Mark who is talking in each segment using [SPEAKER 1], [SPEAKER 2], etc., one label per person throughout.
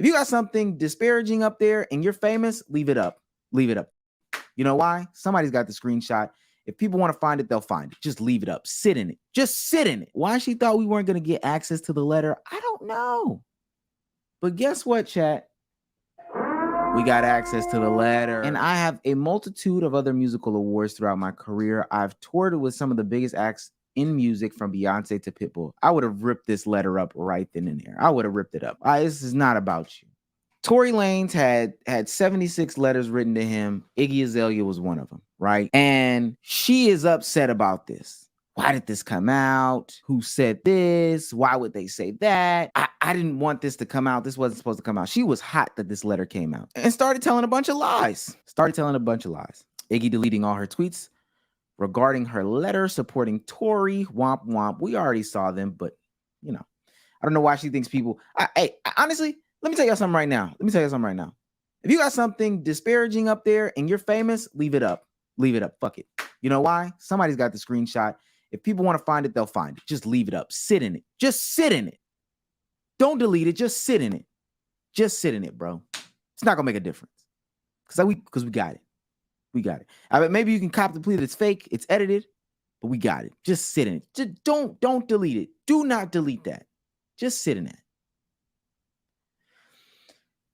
[SPEAKER 1] you got something disparaging up there and you're famous, leave it up. Leave it up. You know why? Somebody's got the screenshot. If people want to find it, they'll find it. Just leave it up. Sit in it. Just sit in it. Why she thought we weren't going to get access to the letter, I don't know. But guess what, chat? We got access to the letter. And I have a multitude of other musical awards throughout my career. I've toured with some of the biggest acts in music, from Beyonce to Pitbull. I would have ripped this letter up right then and there. I would have ripped it up. This is not about you. Tory Lanez had 76 letters written to him. Iggy Azalea was one of them, right? And she is upset about this. Why did this come out? Who said this? Why would they say that? I didn't want this to come out. This wasn't supposed to come out. She was hot that this letter came out and started telling a bunch of lies. Iggy deleting all her tweets regarding her letter supporting Tory. Womp womp. We already saw them, but you know, I don't know why she thinks people. Honestly, let me tell you something right now. If you got something disparaging up there and you're famous, leave it up. Leave it up. Fuck it. You know why? Somebody's got the screenshot. If people want to find it, they'll find it. Just leave it up. Sit in it. Just sit in it. Don't delete it. Just sit in it. Just sit in it, bro. It's not gonna make a difference. Because we got it. We got it. I mean, maybe you can cop the plea that it's fake, it's edited, but we got it. Just sit in it. Just don't delete it. Do not delete that. Just sit in it.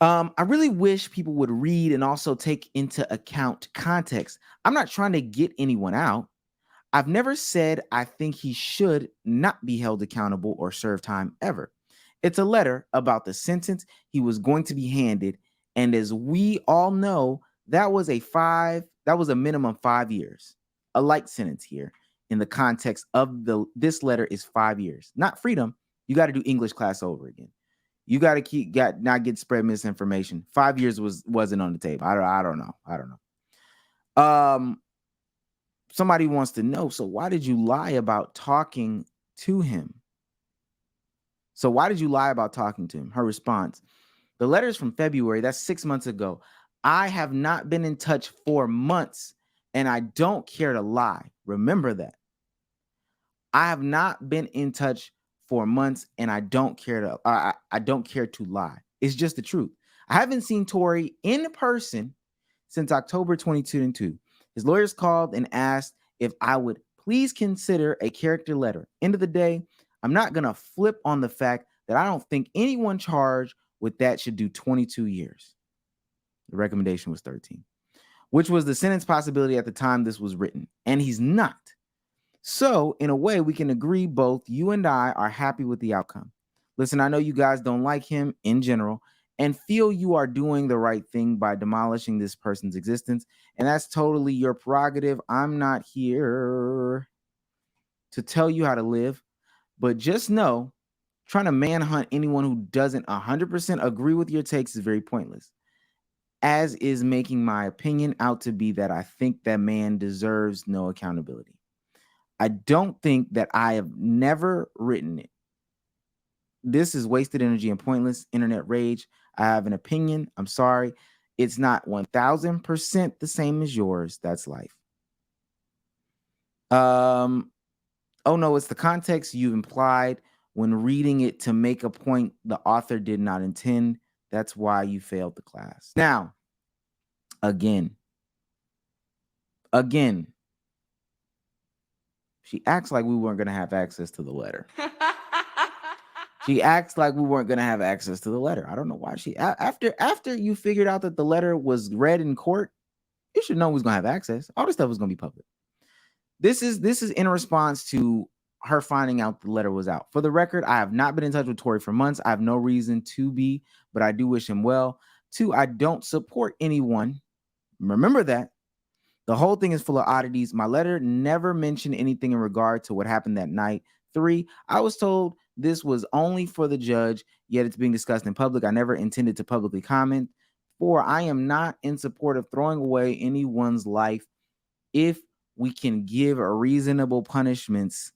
[SPEAKER 1] I really wish people would read and also take into account context. I'm not trying to get anyone out. I've never said I think he should not be held accountable or serve time ever. It's a letter about the sentence he was going to be handed. And as we all know, that was a minimum 5 years. A light sentence here in the context of this letter is 5 years. Not freedom. You got to do English class over again. You got to not get spread misinformation. 5 years wasn't on the table. I don't know. Somebody wants to know, so why did you lie about talking to him? Her response, the letter is from February. That's 6 months ago. I have not been in touch for months, and I don't care to lie. Remember that. I have not been in touch for months, and I don't care to lie. It's just the truth. I haven't seen Tory in person since October 2022. His lawyers called and asked if I would please consider a character letter. End of the day, I'm not going to flip on the fact that I don't think anyone charged with that should do 22 years. The recommendation was 13, which was the sentence possibility at the time this was written. And he's not. So in a way, we can agree both you and I are happy with the outcome. Listen, I know you guys don't like him in general and feel you are doing the right thing by demolishing this person's existence. And that's totally your prerogative. I'm not here to tell you how to live, but just know trying to manhunt anyone who doesn't 100% agree with your takes is very pointless, as is making my opinion out to be that I think that man deserves no accountability. I don't think that I have never written it. This is wasted energy and pointless internet rage. I have an opinion. I'm sorry. It's not 1000% the same as yours. That's life. Oh no, it's the context you implied when reading it to make a point the author did not intend. That's why you failed the class. Now, again, she acts like we weren't going to have access to the letter. I don't know why after you figured out that the letter was read in court, you should know who's going to have access. All this stuff was going to be public. This is in response to her finding out the letter was out. For the record, I have not been in touch with Tory for months. I have no reason to be, but I do wish him well. 2, I don't support anyone. Remember that. The whole thing is full of oddities. My letter never mentioned anything in regard to what happened that night. 3, I was told this was only for the judge, yet it's being discussed in public. I never intended to publicly comment. 4, I am not in support of throwing away anyone's life if we can give reasonable punishments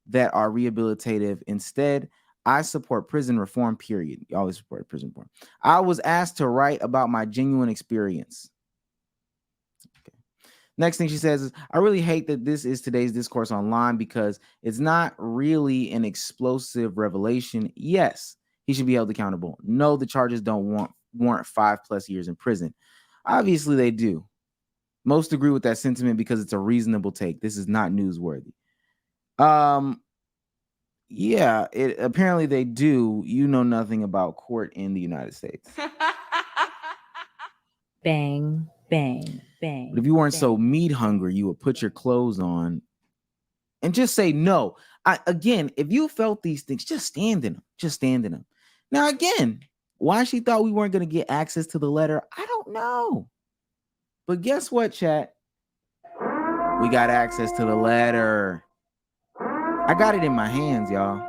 [SPEAKER 1] that are rehabilitative. Instead, I support prison reform, period. You always support prison reform. I was asked to write about my genuine experience. Okay. Next thing she says is, I really hate that this is today's discourse online because it's not really an explosive revelation. Yes, he should be held accountable. No, the charges don't warrant 5+ years in prison. Obviously, they do. Most agree with that sentiment because it's a reasonable take. This is not newsworthy. Yeah, apparently they do. You know nothing about court in the United States.
[SPEAKER 2] Bang, bang, bang.
[SPEAKER 1] But if you weren't so meat hungry, you would put your clothes on and just say no. Again, if you felt these things, just stand in them. Just stand in them. Now, again, why she thought we weren't going to get access to the letter, I don't know. But guess what, chat? We got access to the letter. I got it in my hands, y'all.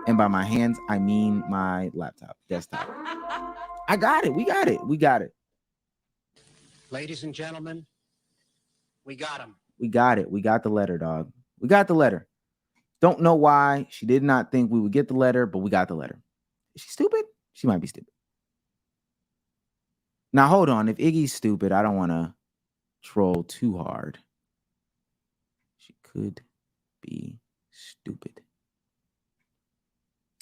[SPEAKER 1] And by my hands, I mean my laptop, desktop. I got it. We got it. We got it.
[SPEAKER 3] Ladies and gentlemen, we got him.
[SPEAKER 1] We got it. We got the letter, dog. We got the letter. Don't know why she did not think we would get the letter, but we got the letter. Is she stupid? She might be stupid. Now, hold on. If Iggy's stupid, I don't want to troll too hard. She could be stupid.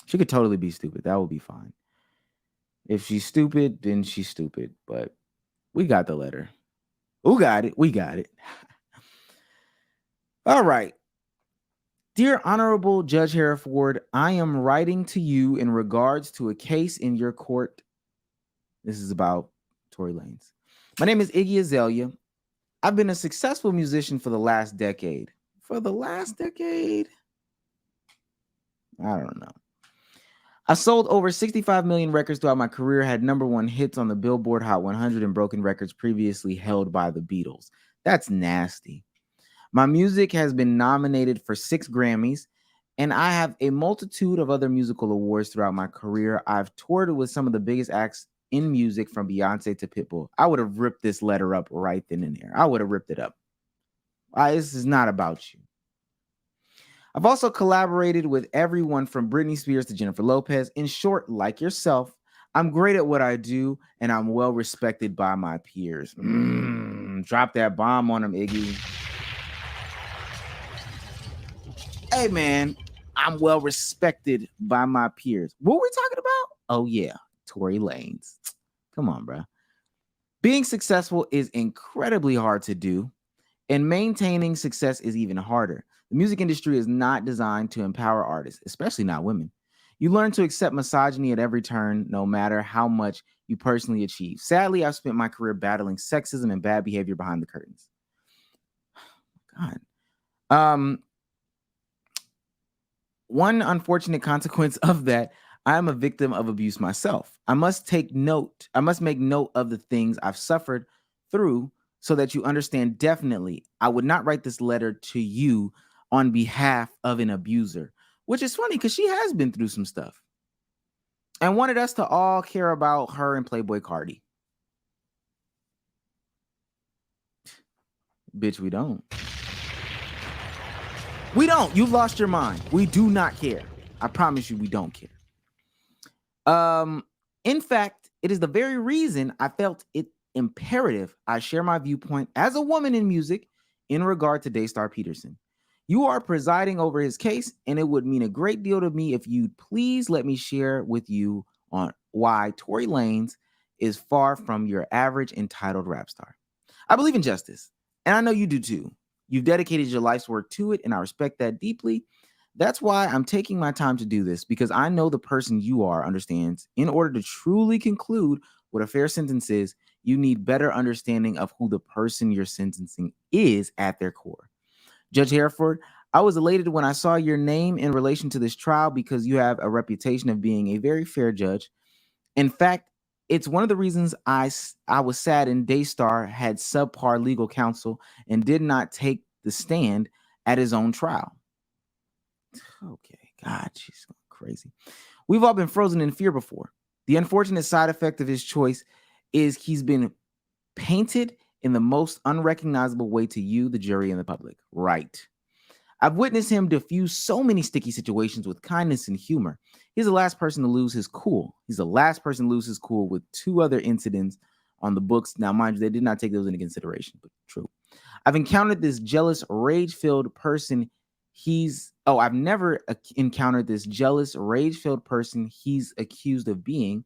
[SPEAKER 1] She could totally be stupid. That would be fine. If she's stupid, then she's stupid. But we got the letter. Who got it? We got it. All right. Dear Honorable Judge Hereford, I am writing to you in regards to a case in your court. This is about Tory Lanez. My name is Iggy Azalea. I've been a successful musician for the last decade. For the last decade? I don't know. I sold over 65 million records throughout my career, had #1 hits on the Billboard Hot 100 and broken records previously held by the Beatles. That's nasty. My music has been nominated for 6 Grammys, and I have a multitude of other musical awards throughout my career. I've toured with some of the biggest acts in music, from Beyonce to Pitbull. I would have ripped this letter up right then and there. I would have ripped it up. This is not about you. I've also collaborated with everyone from Britney Spears to Jennifer Lopez. In short, like yourself, I'm great at what I do, and I'm well respected by my peers. Drop that bomb on them, Iggy. Hey, man, I'm well respected by my peers. What were we talking about? Oh, yeah, Tory Lanez. Come on, bro. Being successful is incredibly hard to do, and maintaining success is even harder. The music industry is not designed to empower artists, especially not women. You learn to accept misogyny at every turn, no matter how much you personally achieve. Sadly, I've spent my career battling sexism and bad behavior behind the curtains. God. One unfortunate consequence of that, I am a victim of abuse myself. I must make note of the things I've suffered through so that you understand definitely. I would not write this letter to you on behalf of an abuser, which is funny because she has been through some stuff and wanted us to all care about her and Playboy Cardi. Bitch, we don't. We don't. You've lost your mind. We do not care. I promise you, we don't care. In fact, it is the very reason I felt it imperative I share my viewpoint as a woman in music in regard to Daystar Peterson. You are presiding over his case, and it would mean a great deal to me if you'd please let me share with you on why Tory Lanez is far from your average entitled rap star. I believe in justice, and I know you do too. You've dedicated your life's work to it, and I respect that deeply. That's why I'm taking my time to do this, because I know the person you are understands. In order to truly conclude what a fair sentence is, you need better understanding of who the person you're sentencing is at their core. Judge Hereford, I was elated when I saw your name in relation to this trial because you have a reputation of being a very fair judge. In fact, it's one of the reasons I was sad Daystar had subpar legal counsel and did not take the stand at his own trial. Okay, God, she's going crazy. We've all been frozen in fear before. The unfortunate side effect of his choice is he's been painted in the most unrecognizable way to you, the jury, and the public. Right. I've witnessed him diffuse so many sticky situations with kindness and humor. He's the last person to lose his cool. He's the last person to lose his cool with 2 other incidents on the books. Now, mind you, they did not take those into consideration, but true. I've encountered this jealous, rage-filled person I've never encountered this jealous, rage-filled person he's accused of being.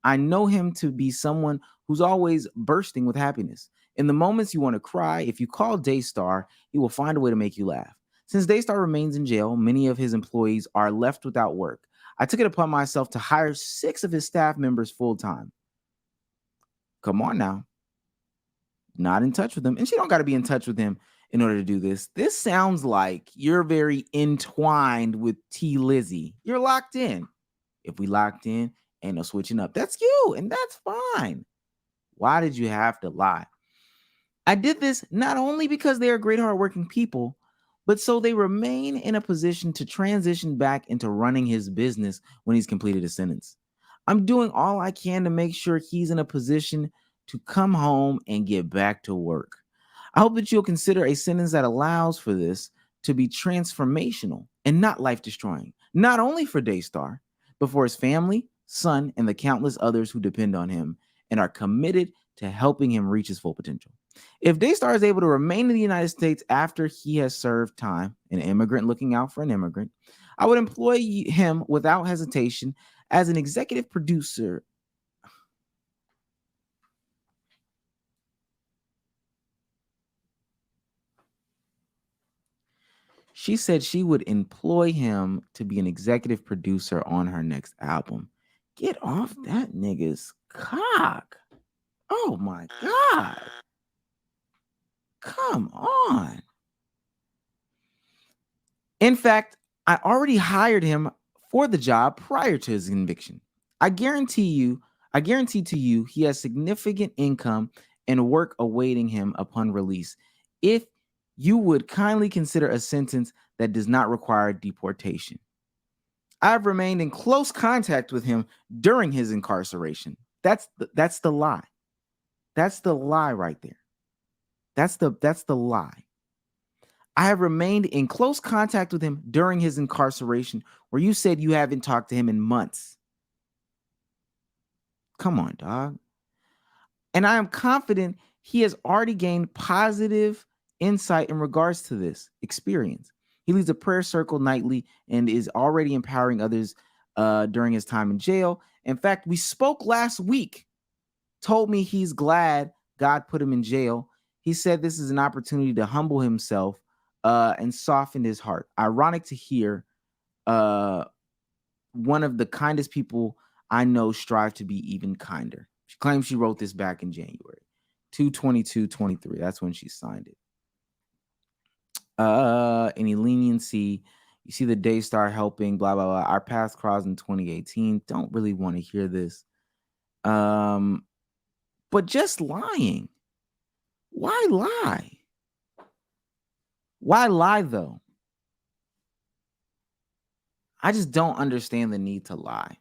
[SPEAKER 1] I know him to be someone who's always bursting with happiness. In the moments you want to cry, if you call Daystar, he will find a way to make you laugh. Since Daystar remains in jail, many of his employees are left without work. I took it upon myself to hire 6 of his staff members full-time. Come on now. Not in touch with him. And she don't got to be in touch with him in order to do this. This sounds like you're very entwined with T. Lizzie. You're locked in. If we locked in, ain't no switching up. That's you, and that's fine. Why did you have to lie? I did this not only because they are great, hardworking people, but so they remain in a position to transition back into running his business when he's completed his sentence. I'm doing all I can to make sure he's in a position to come home and get back to work. I hope that you'll consider a sentence that allows for this to be transformational and not life-destroying, not only for Daystar, but for his family, son, and the countless others who depend on him and are committed to helping him reach his full potential. If Daystar is able to remain in the United States after he has served time, an immigrant looking out for an immigrant, I would employ him without hesitation as an executive producer. She said she would employ him to be an executive producer on her next album. Get off that nigga's cock. Oh my God. Come on. In fact, I already hired him for the job prior to his conviction. I guarantee to you he has significant income and work awaiting him upon release. If you would kindly consider a sentence that does not require deportation. I've remained in close contact with him during his incarceration. That's the lie. That's the lie right there. That's the lie. I have remained in close contact with him during his incarceration, where you said you haven't talked to him in months. Come on, dog. And I am confident he has already gained positive insight in regards to this experience. He leads a prayer circle nightly and is already empowering others during his time in jail. In fact, we spoke last week, told me he's glad God put him in jail. He said this is an opportunity to humble himself and soften his heart. Ironic to hear one of the kindest people I know strive to be even kinder. She claims she wrote this back in January 2/22/23. That's when she signed it. Any leniency? You see the Daystar helping, blah, blah, blah. Our paths crossed in 2018. Don't really want to hear this. But just lying. Why lie? Why lie, though? I just don't understand the need to lie.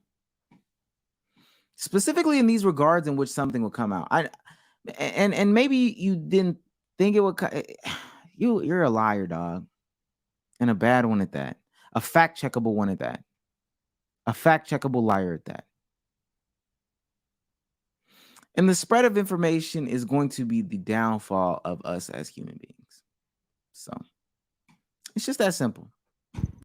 [SPEAKER 1] Specifically in these regards in which something will come out. And maybe you didn't think it would you're a liar, dog. And a bad one at that. A fact-checkable one at that. A fact-checkable liar at that. And the spread of information is going to be the downfall of us as human beings. So it's just that simple.